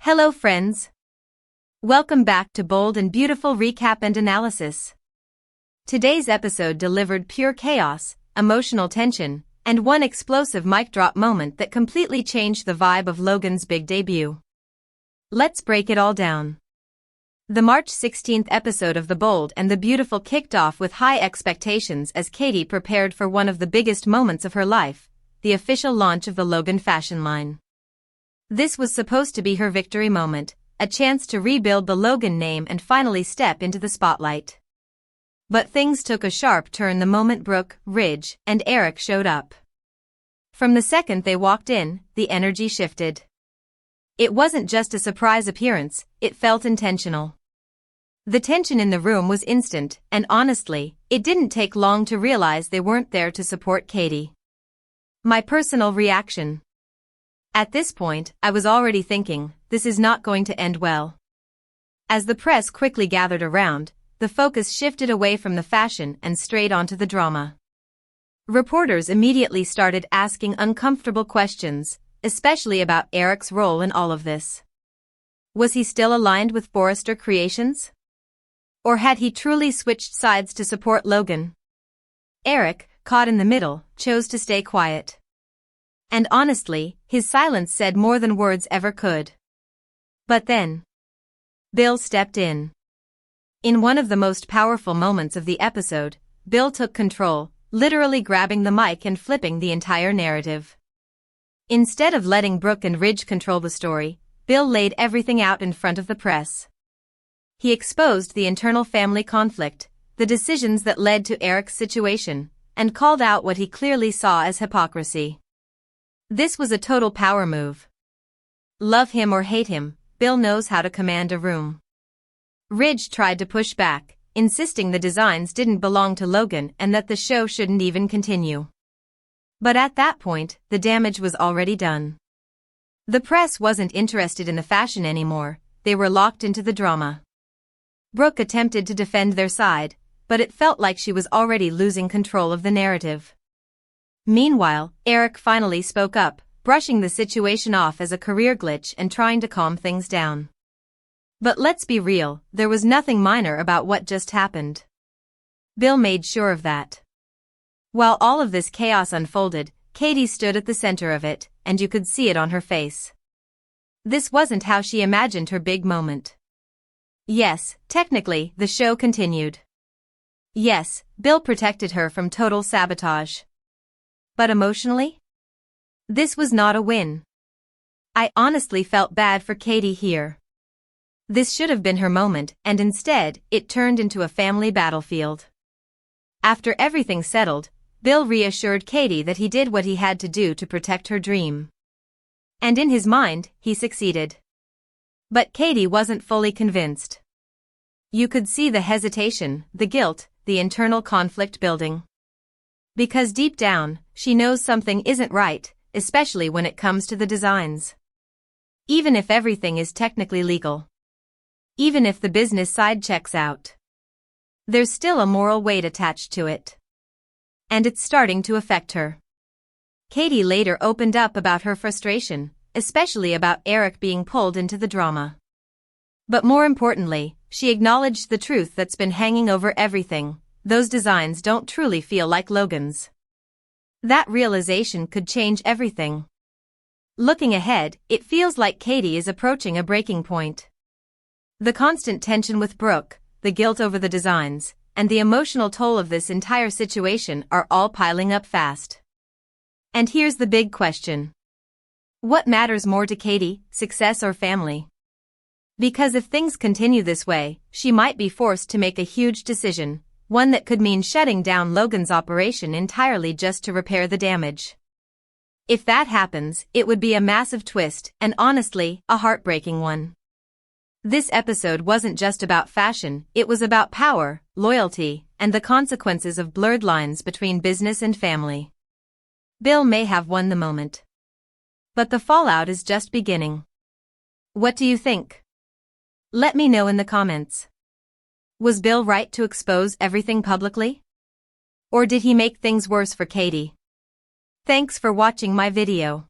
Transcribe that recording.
Hello friends. Welcome back to Bold and Beautiful Recap and Analysis. Today's episode delivered pure chaos, emotional tension, and one explosive mic drop moment that completely changed the vibe of Logan's big debut. Let's break it all down. The March 16th episode of The Bold and the Beautiful kicked off with high expectations as Katie prepared for one of the biggest moments of her life, the official launch of the Logan fashion line. This was supposed to be her victory moment, a chance to rebuild the Logan name and finally step into the spotlight. But things took a sharp turn the moment Brooke, Ridge, and Eric showed up. From the second they walked in, the energy shifted. It wasn't just a surprise appearance, it felt intentional. The tension in the room was instant, and honestly, it didn't take long to realize they weren't there to support Katie. My personal reaction. At this point, I was already thinking, this is not going to end well. As the press quickly gathered around, the focus shifted away from the fashion and straight onto the drama. Reporters immediately started asking uncomfortable questions, especially about Eric's role in all of this. Was he still aligned with Forrester Creations? Or had he truly switched sides to support Logan? Eric, caught in the middle, chose to stay quiet. And honestly, his silence said more than words ever could. But then, Bill stepped in. In one of the most powerful moments of the episode, Bill took control, literally grabbing the mic and flipping the entire narrative. Instead of letting Brooke and Ridge control the story, Bill laid everything out in front of the press. He exposed the internal family conflict, the decisions that led to Eric's situation, and called out what he clearly saw as hypocrisy. This was a total power move. Love him or hate him, Bill knows how to command a room. Ridge tried to push back, insisting the designs didn't belong to Logan and that the show shouldn't even continue. But at that point, the damage was already done. The press wasn't interested in the fashion anymore, they were locked into the drama. Brooke attempted to defend their side, but it felt like she was already losing control of the narrative. Meanwhile, Eric finally spoke up, brushing the situation off as a career glitch and trying to calm things down. But let's be real, there was nothing minor about what just happened. Bill made sure of that. While all of this chaos unfolded, Katie stood at the center of it, and you could see it on her face. This wasn't how she imagined her big moment. Yes, technically, the show continued. Yes, Bill protected her from total sabotage. But emotionally? This was not a win. I honestly felt bad for Katie here. This should have been her moment, and instead, it turned into a family battlefield. After everything settled, Bill reassured Katie that he did what he had to do to protect her dream. And in his mind, he succeeded. But Katie wasn't fully convinced. You could see the hesitation, the guilt, the internal conflict building. Because deep down, she knows something isn't right, especially when it comes to the designs. Even if everything is technically legal. Even if the business side checks out. There's still a moral weight attached to it. And it's starting to affect her. Katie later opened up about her frustration, especially about Eric being pulled into the drama. But more importantly, she acknowledged the truth that's been hanging over everything. Those designs don't truly feel like Logan's. That realization could change everything. Looking ahead, it feels like Katie is approaching a breaking point. The constant tension with Brooke, the guilt over the designs, and the emotional toll of this entire situation are all piling up fast. And here's the big question. What matters more to Katie, success or family? Because if things continue this way, she might be forced to make a huge decision, one that could mean shutting down Logan's operation entirely just to repair the damage. If that happens, it would be a massive twist and honestly, a heartbreaking one. This episode wasn't just about fashion, it was about power, loyalty, and the consequences of blurred lines between business and family. Bill may have won the moment. But the fallout is just beginning. What do you think? Let me know in the comments. Was Bill right to expose everything publicly? Or did he make things worse for Katie? Thanks for watching my video.